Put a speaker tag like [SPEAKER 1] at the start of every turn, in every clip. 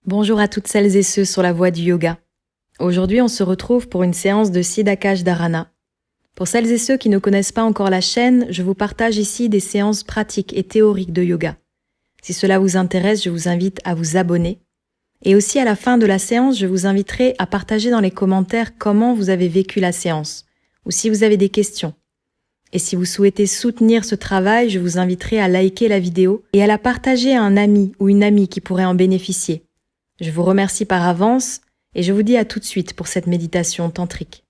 [SPEAKER 1] Bonjour à toutes celles et ceux sur la voie du yoga. Aujourd'hui, on se retrouve pour une séance de Siddhakash Dharana. Pour celles et ceux qui ne connaissent pas encore la chaîne, je vous partage ici des séances pratiques et théoriques de yoga. Si cela vous intéresse, je vous invite à vous abonner. Et aussi à la fin de la séance, je vous inviterai à partager dans les commentaires comment vous avez vécu la séance, ou si vous avez des questions. Et si vous souhaitez soutenir ce travail, je vous inviterai à liker la vidéo et à la partager à un ami ou une amie qui pourrait en bénéficier. Je vous remercie par avance et je vous dis à tout de suite pour cette méditation tantrique.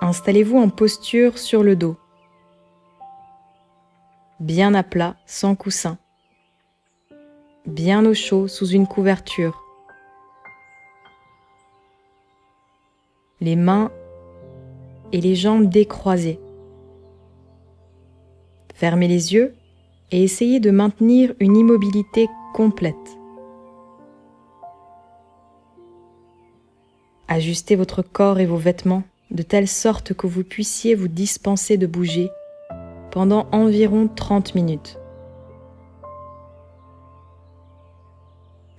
[SPEAKER 1] Installez-vous en posture sur le dos, bien à plat, sans coussin, bien au chaud sous une couverture. Les mains et les jambes décroisées. Fermez les yeux et essayez de maintenir une immobilité complète. Ajustez votre corps et vos vêtements de telle sorte que vous puissiez vous dispenser de bouger pendant environ 30 minutes.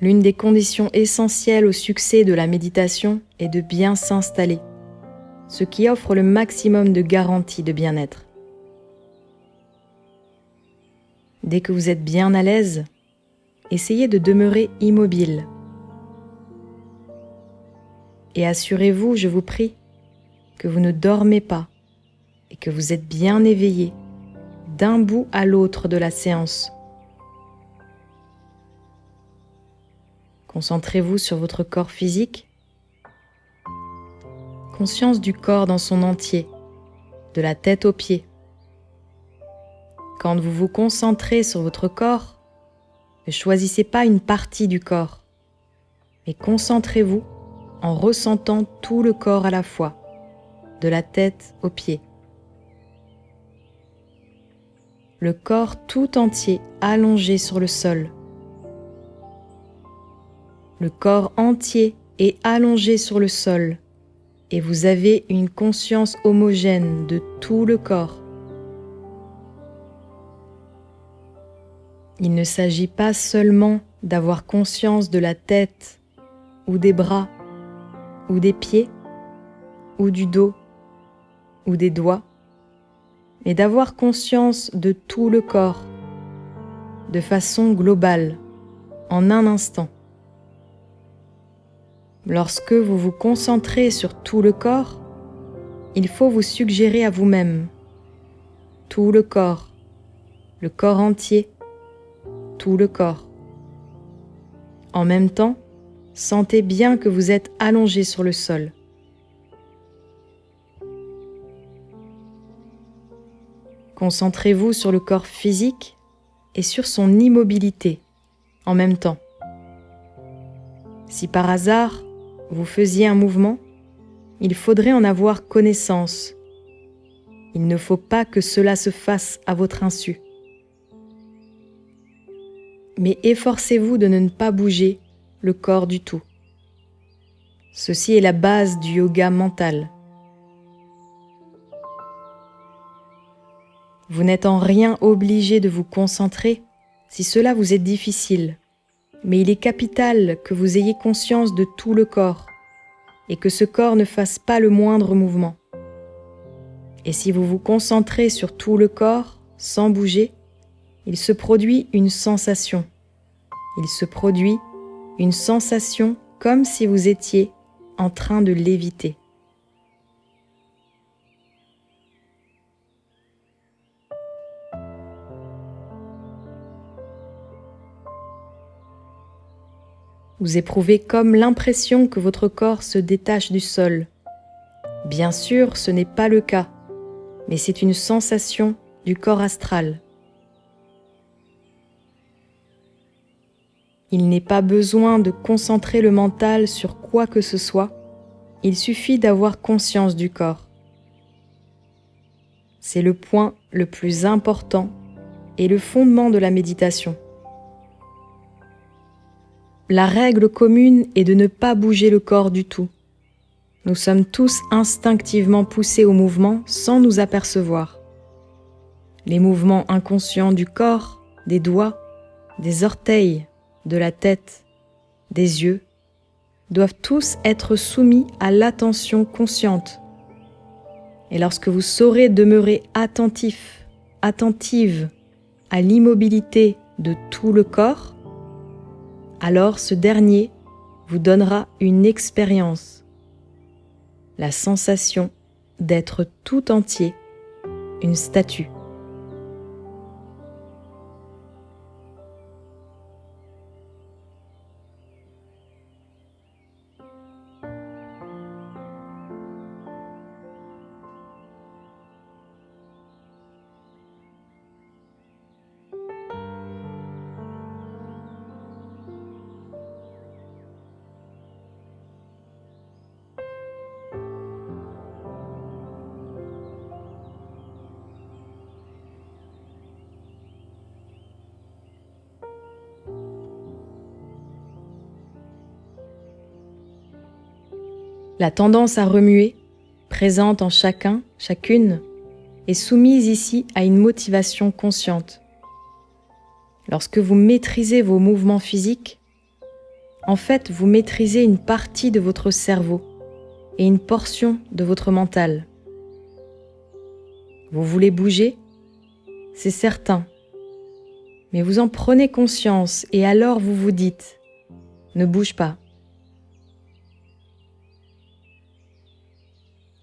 [SPEAKER 1] L'une des conditions essentielles au succès de la méditation est de bien s'installer, ce qui offre le maximum de garanties de bien-être. Dès que vous êtes bien à l'aise, essayez de demeurer immobile. Et assurez-vous, je vous prie, que vous ne dormez pas et que vous êtes bien éveillé d'un bout à l'autre de la séance. Concentrez-vous sur votre corps physique. Conscience du corps dans son entier, de la tête aux pieds. Quand vous vous concentrez sur votre corps, ne choisissez pas une partie du corps, mais concentrez-vous en ressentant tout le corps à la fois, de la tête aux pieds. Le corps tout entier allongé sur le sol. Le corps entier est allongé sur le sol et vous avez une conscience homogène de tout le corps. Il ne s'agit pas seulement d'avoir conscience de la tête ou des bras ou des pieds ou du dos ou des doigts, mais d'avoir conscience de tout le corps de façon globale, en un instant. Lorsque vous vous concentrez sur tout le corps, il faut vous suggérer à vous-même tout le corps entier, tout le corps. En même temps, sentez bien que vous êtes allongé sur le sol. Concentrez-vous sur le corps physique et sur son immobilité en même temps. Si par hasard, vous faisiez un mouvement, il faudrait en avoir connaissance. Il ne faut pas que cela se fasse à votre insu. Mais efforcez-vous de ne pas bouger le corps du tout. Ceci est la base du yoga mental. Vous n'êtes en rien obligé de vous concentrer si cela vous est difficile, mais il est capital que vous ayez conscience de tout le corps et que ce corps ne fasse pas le moindre mouvement. Et si vous vous concentrez sur tout le corps sans bouger, il se produit une sensation. Il se produit une sensation comme si vous étiez en train de léviter. Vous éprouvez comme l'impression que votre corps se détache du sol. Bien sûr, ce n'est pas le cas, mais c'est une sensation du corps astral. Il n'est pas besoin de concentrer le mental sur quoi que ce soit, il suffit d'avoir conscience du corps. C'est le point le plus important et le fondement de la méditation. La règle commune est de ne pas bouger le corps du tout. Nous sommes tous instinctivement poussés au mouvement sans nous apercevoir. Les mouvements inconscients du corps, des doigts, des orteils, de la tête, des yeux, doivent tous être soumis à l'attention consciente. Et lorsque vous saurez demeurer attentif, attentive à l'immobilité de tout le corps, alors ce dernier vous donnera une expérience, la sensation d'être tout entier, une statue. La tendance à remuer, présente en chacun, chacune, est soumise ici à une motivation consciente. Lorsque vous maîtrisez vos mouvements physiques, en fait, vous maîtrisez une partie de votre cerveau et une portion de votre mental. Vous voulez bouger? C'est certain. Mais vous en prenez conscience et alors vous vous dites « Ne bouge pas ».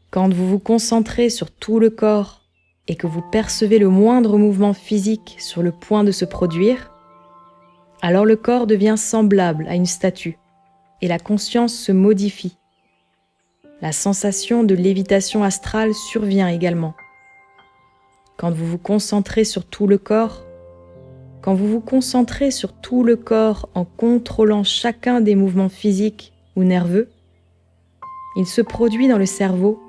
[SPEAKER 1] Quand vous vous concentrez sur tout le corps et que vous percevez le moindre mouvement physique sur le point de se produire, alors le corps devient semblable à une statue et la conscience se modifie. La sensation de lévitation astrale survient également. Quand vous vous concentrez sur tout le corps, quand vous vous concentrez sur tout le corps en contrôlant chacun des mouvements physiques ou nerveux, il se produit dans le cerveau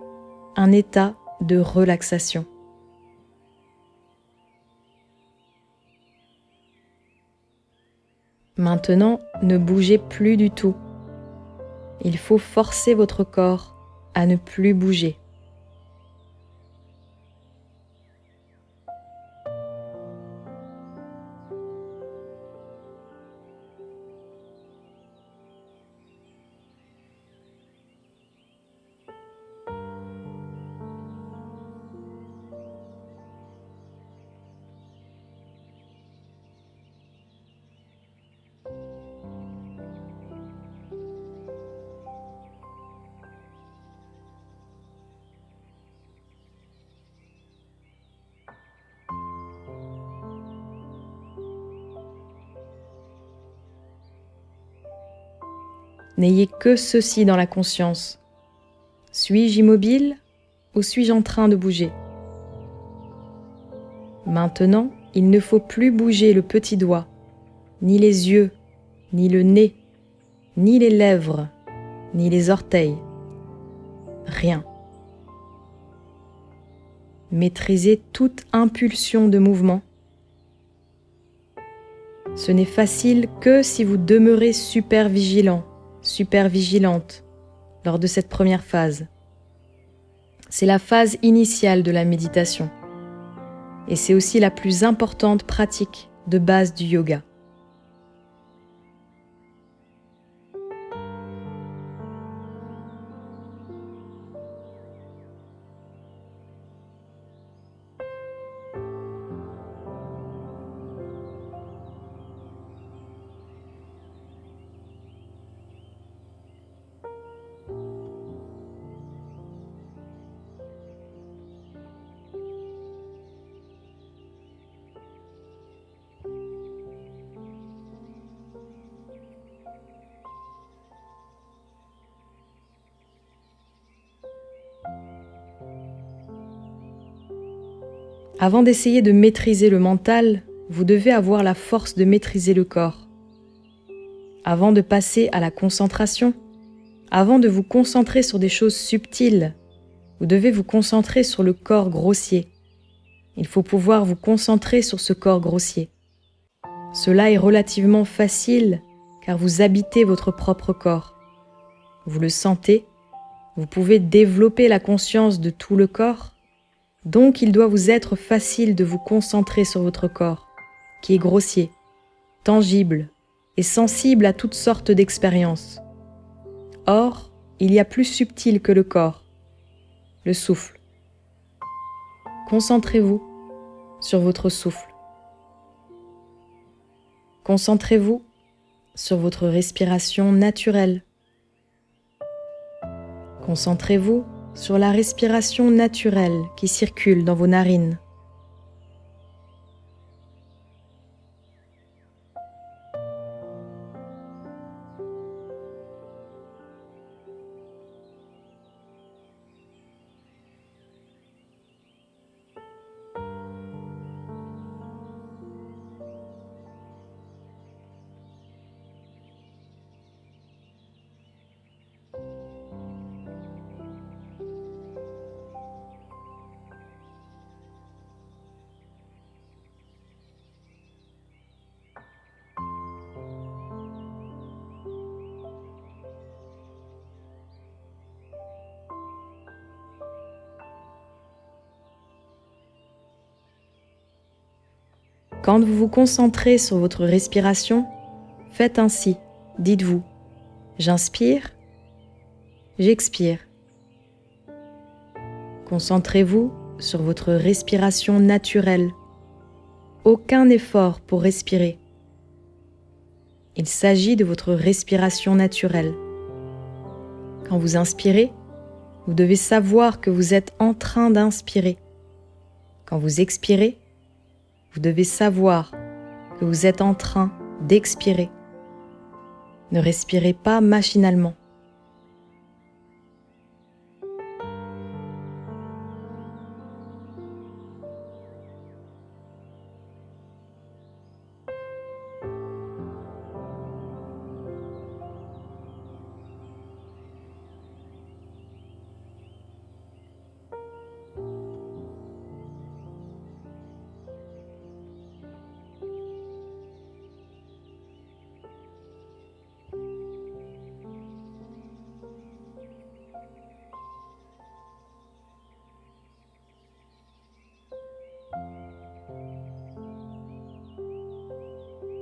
[SPEAKER 1] un état de relaxation. Maintenant, ne bougez plus du tout. Il faut forcer votre corps à ne plus bouger. N'ayez que ceci dans la conscience. Suis-je immobile ou suis-je en train de bouger? Maintenant, il ne faut plus bouger le petit doigt, ni les yeux, ni le nez, ni les lèvres, ni les orteils. Rien. Maîtrisez toute impulsion de mouvement. Ce n'est facile que si vous demeurez super vigilant, super vigilante lors de cette première phase. C'est la phase initiale de la méditation et c'est aussi la plus importante pratique de base du yoga. Avant d'essayer de maîtriser le mental, vous devez avoir la force de maîtriser le corps. Avant de passer à la concentration, avant de vous concentrer sur des choses subtiles, vous devez vous concentrer sur le corps grossier. Il faut pouvoir vous concentrer sur ce corps grossier. Cela est relativement facile car vous habitez votre propre corps. Vous le sentez, Vous pouvez développer la conscience de tout le corps, donc il doit vous être facile de vous concentrer sur votre corps, qui est grossier, tangible et sensible à toutes sortes d'expériences. Or, il y a plus subtil que le corps, le souffle. Concentrez-vous sur votre souffle. Concentrez-vous sur votre respiration naturelle. Concentrez-vous sur la respiration naturelle qui circule dans vos narines. Quand vous vous concentrez sur votre respiration, faites ainsi. Dites-vous, j'inspire, j'expire. Concentrez-vous sur votre respiration naturelle. Aucun effort pour respirer. Il s'agit de votre respiration naturelle. Quand vous inspirez, vous devez savoir que vous êtes en train d'inspirer. Quand vous expirez, vous devez savoir que vous êtes en train d'expirer. Ne respirez pas machinalement.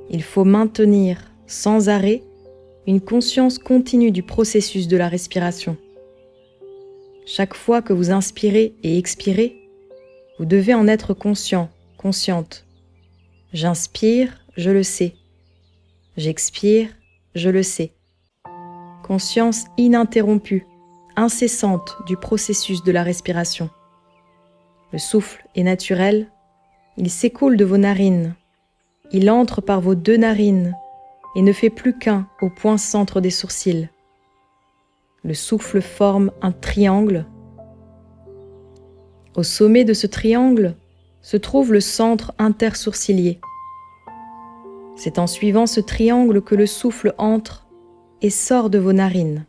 [SPEAKER 1] Il faut maintenir, sans arrêt, une conscience continue du processus de la respiration. Chaque fois que vous inspirez et expirez, vous devez en être conscient, consciente. J'inspire, je le sais. J'expire, je le sais. Conscience ininterrompue, incessante du processus de la respiration. Le souffle est naturel, il s'écoule de vos narines. Il entre par vos 2 narines et ne fait plus qu'un au point centre des sourcils. Le souffle forme un triangle. Au sommet de ce triangle se trouve le centre intersourcilier. C'est en suivant ce triangle que le souffle entre et sort de vos narines.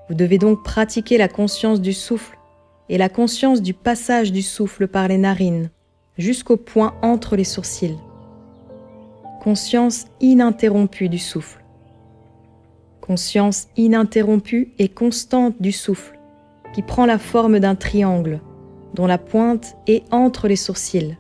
[SPEAKER 1] Vous devez donc pratiquer la conscience du souffle et la conscience du passage du souffle par les narines jusqu'au point entre les sourcils. Conscience ininterrompue du souffle. Conscience ininterrompue et constante du souffle qui prend la forme d'un triangle dont la pointe est entre les sourcils.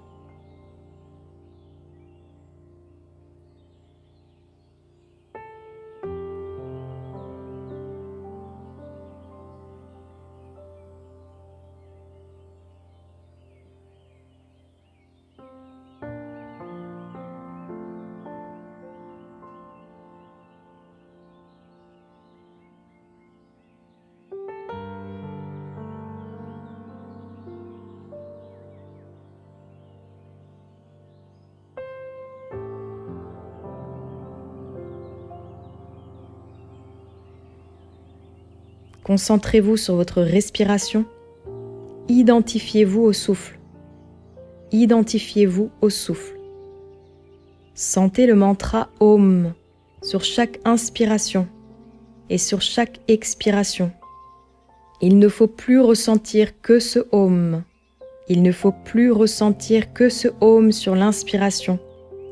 [SPEAKER 1] Concentrez-vous sur votre respiration. Identifiez-vous au souffle. Identifiez-vous au souffle. Sentez le mantra Om sur chaque inspiration et sur chaque expiration. Il ne faut plus ressentir que ce Om. Il ne faut plus ressentir que ce Om sur l'inspiration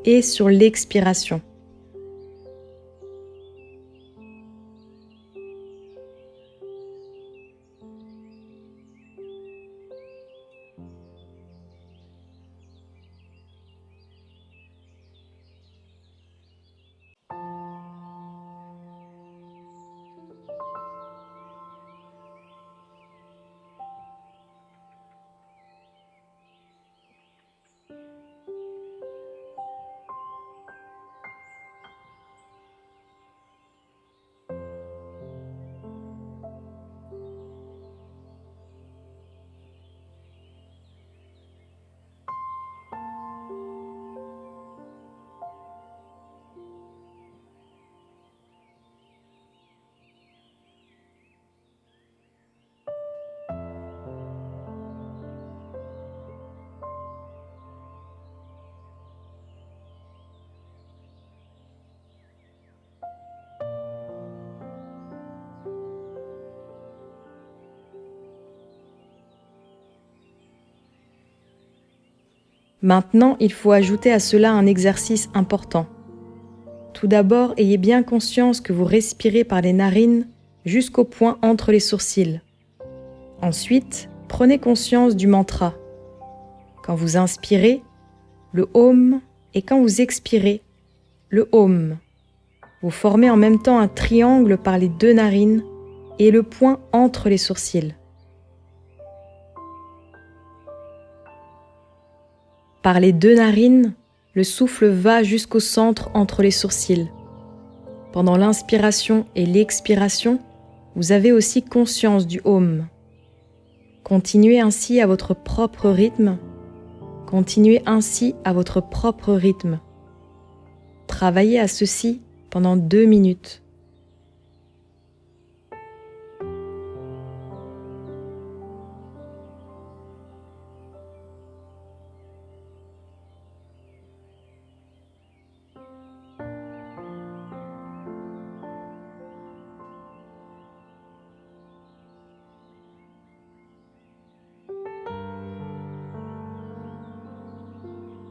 [SPEAKER 1] et sur l'expiration. Maintenant, il faut ajouter à cela un exercice important. Tout d'abord, ayez bien conscience que vous respirez par les narines jusqu'au point entre les sourcils. Ensuite, prenez conscience du mantra. Quand vous inspirez, le Om, et quand vous expirez, le Om. Vous formez en même temps un triangle par les deux narines et le point entre les sourcils. Par les deux narines, le souffle va jusqu'au centre entre les sourcils. Pendant l'inspiration et l'expiration, vous avez aussi conscience du Om. Continuez ainsi à votre propre rythme. Continuez ainsi à votre propre rythme. Travaillez à ceci pendant 2 minutes.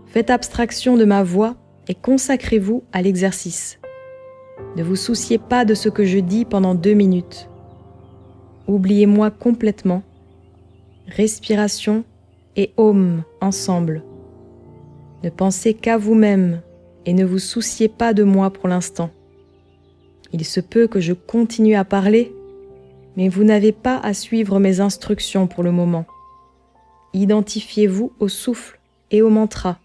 [SPEAKER 1] Faites abstraction de ma voix et consacrez-vous à l'exercice. Ne vous souciez pas de ce que je dis pendant 2 minutes. Oubliez-moi complètement. Respiration et Om ensemble. Ne pensez qu'à vous-même et ne vous souciez pas de moi pour l'instant. Il se peut que je continue à parler, mais vous n'avez pas à suivre mes instructions pour le moment. Identifiez-vous au souffle et au mantra.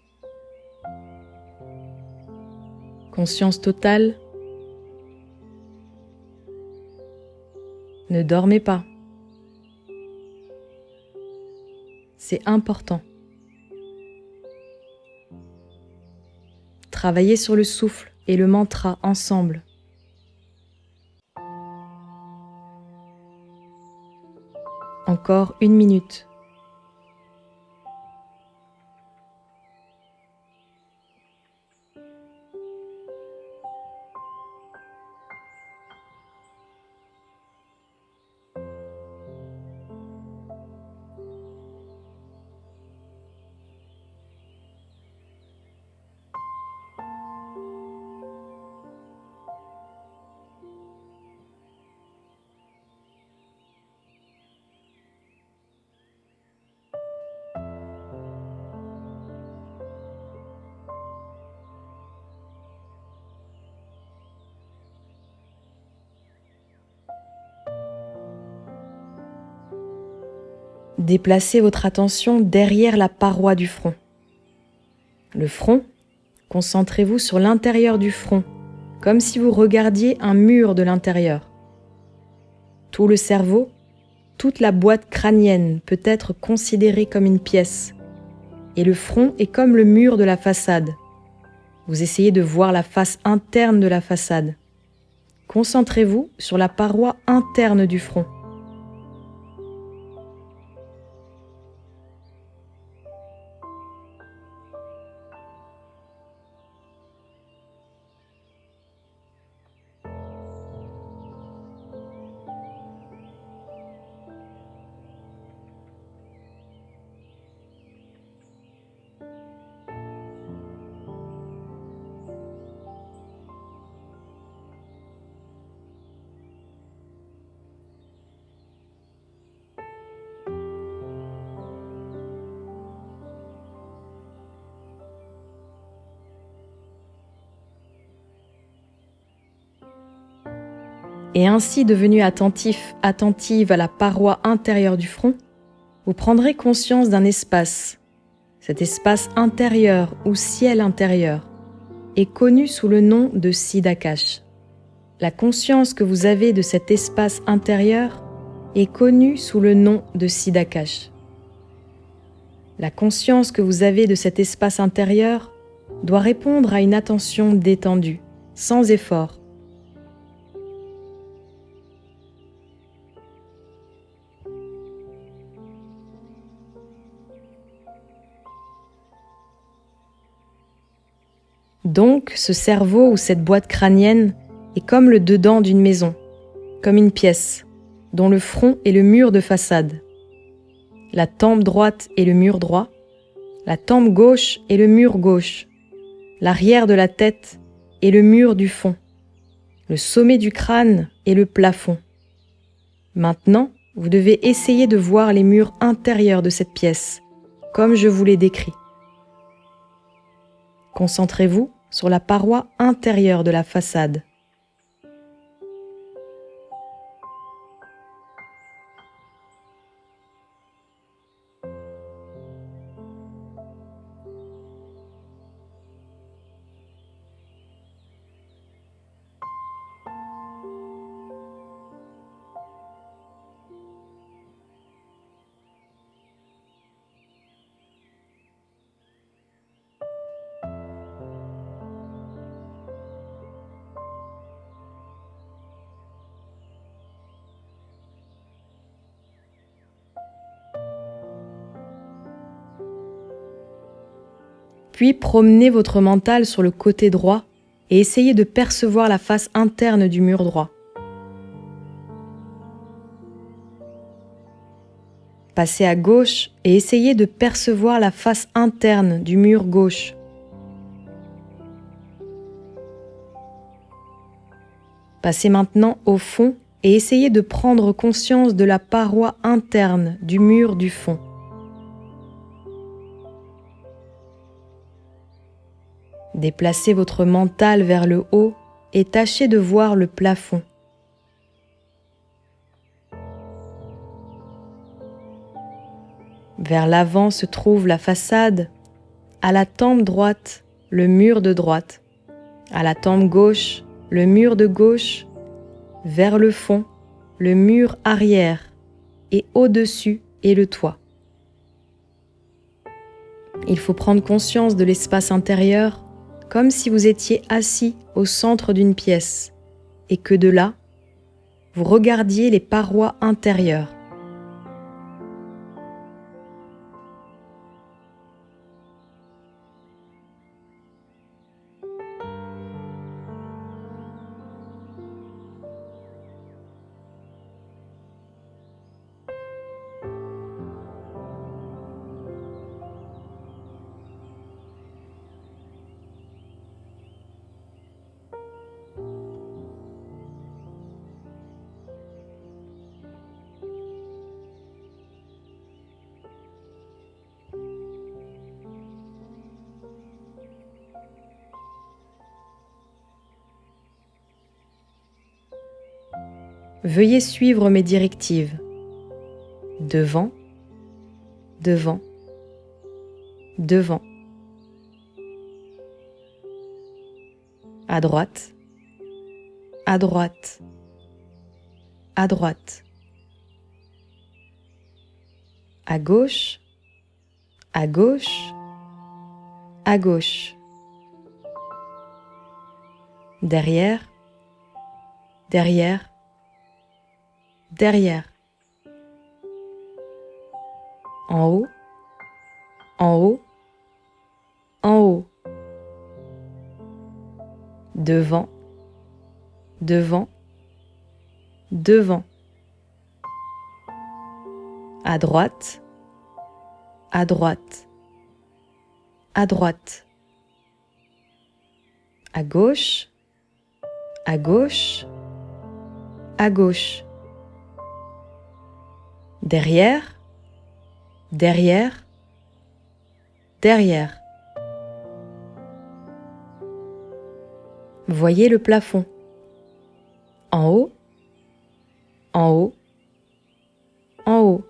[SPEAKER 1] Conscience totale. Ne dormez pas. C'est important. Travaillez sur le souffle et le mantra ensemble. Encore 1 minute. Déplacez votre attention derrière la paroi du front. Le front, concentrez-vous sur l'intérieur du front, comme si vous regardiez un mur de l'intérieur. Tout le cerveau, toute la boîte crânienne peut être considérée comme une pièce, et le front est comme le mur de la façade. Vous essayez de voir la face interne de la façade. Concentrez-vous sur la paroi interne du front. et ainsi devenu attentive à la paroi intérieure du front, vous prendrez conscience d'un espace. Cet espace intérieur ou ciel intérieur est connu sous le nom de Siddhakash. La conscience que vous avez de cet espace intérieur est connue sous le nom de Siddhakash. La conscience que vous avez de cet espace intérieur doit répondre à une attention détendue, sans effort. Donc, ce cerveau ou cette boîte crânienne est comme le dedans d'une maison, comme une pièce, dont le front est le mur de façade. La tempe droite est le mur droit, la tempe gauche est le mur gauche, l'arrière de la tête est le mur du fond, le sommet du crâne est le plafond. Maintenant, vous devez essayer de voir les murs intérieurs de cette pièce, comme je vous l'ai décrit. Concentrez-vous sur la paroi intérieure de la façade. Puis promenez votre mental sur le côté droit et essayez de percevoir la face interne du mur droit. Passez à gauche et essayez de percevoir la face interne du mur gauche. Passez maintenant au fond et essayez de prendre conscience de la paroi interne du mur du fond. Déplacez votre mental vers le haut et tâchez de voir le plafond. Vers l'avant se trouve la façade, à la tempe droite, le mur de droite, à la tempe gauche, le mur de gauche, vers le fond, le mur arrière et au-dessus est le toit. Il faut prendre conscience de l'espace intérieur comme si vous étiez assis au centre d'une pièce et que de là, vous regardiez les parois intérieures. Veuillez suivre mes directives. Devant, devant, devant. À droite, à droite, à droite. À gauche, à gauche, à gauche. Derrière, derrière, derrière. En haut, en haut, en haut. Devant, devant, devant. À droite, à droite, à droite. À gauche, à gauche, à gauche. Derrière, derrière, derrière. Voyez le plafond. En haut, en haut, en haut,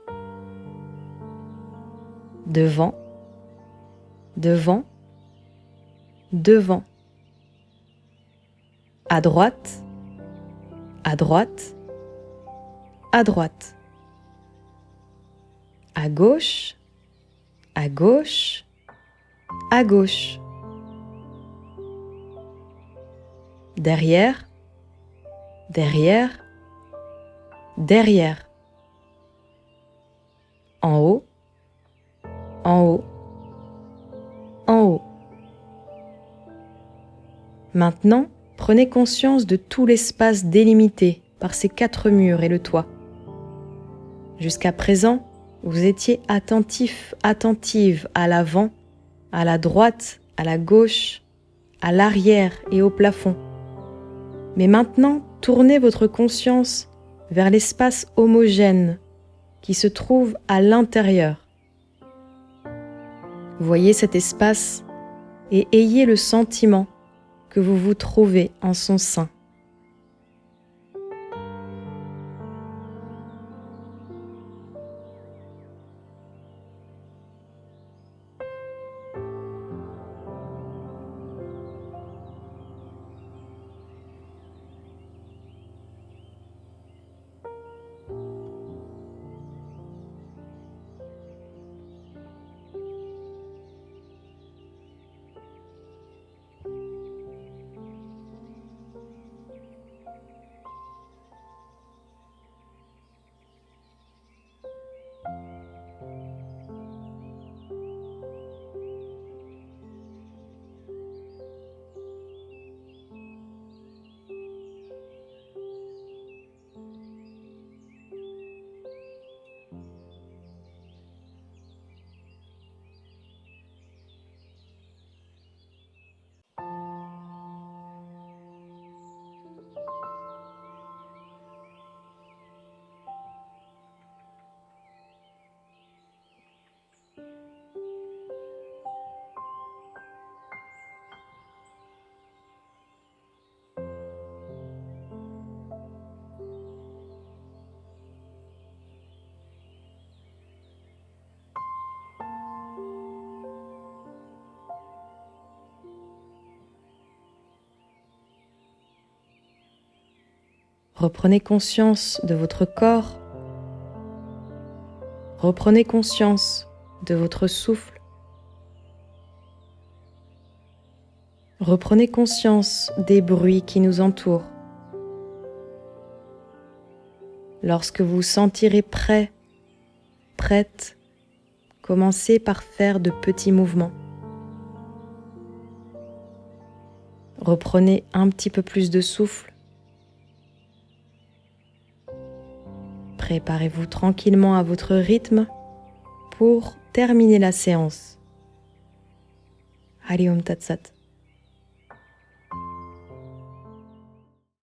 [SPEAKER 1] devant, devant, devant, à droite, à droite, à droite, à gauche, à gauche, à gauche, derrière, derrière, derrière, en haut, en haut, en haut. Maintenant, prenez conscience de tout l'espace délimité par ces 4 murs et le toit. Jusqu'à présent, vous étiez attentif, attentive à l'avant, à la droite, à la gauche, à l'arrière et au plafond. Mais maintenant, tournez votre conscience vers l'espace homogène qui se trouve à l'intérieur. Voyez cet espace et ayez le sentiment que vous vous trouvez en son sein. Reprenez conscience de votre corps. Reprenez conscience de votre souffle. Reprenez conscience des bruits qui nous entourent. Lorsque vous vous sentirez prêt, prête, commencez par faire de petits mouvements. Reprenez un petit peu plus de souffle. Préparez-vous tranquillement à votre rythme pour terminer la séance. Hari Om Tat Sat.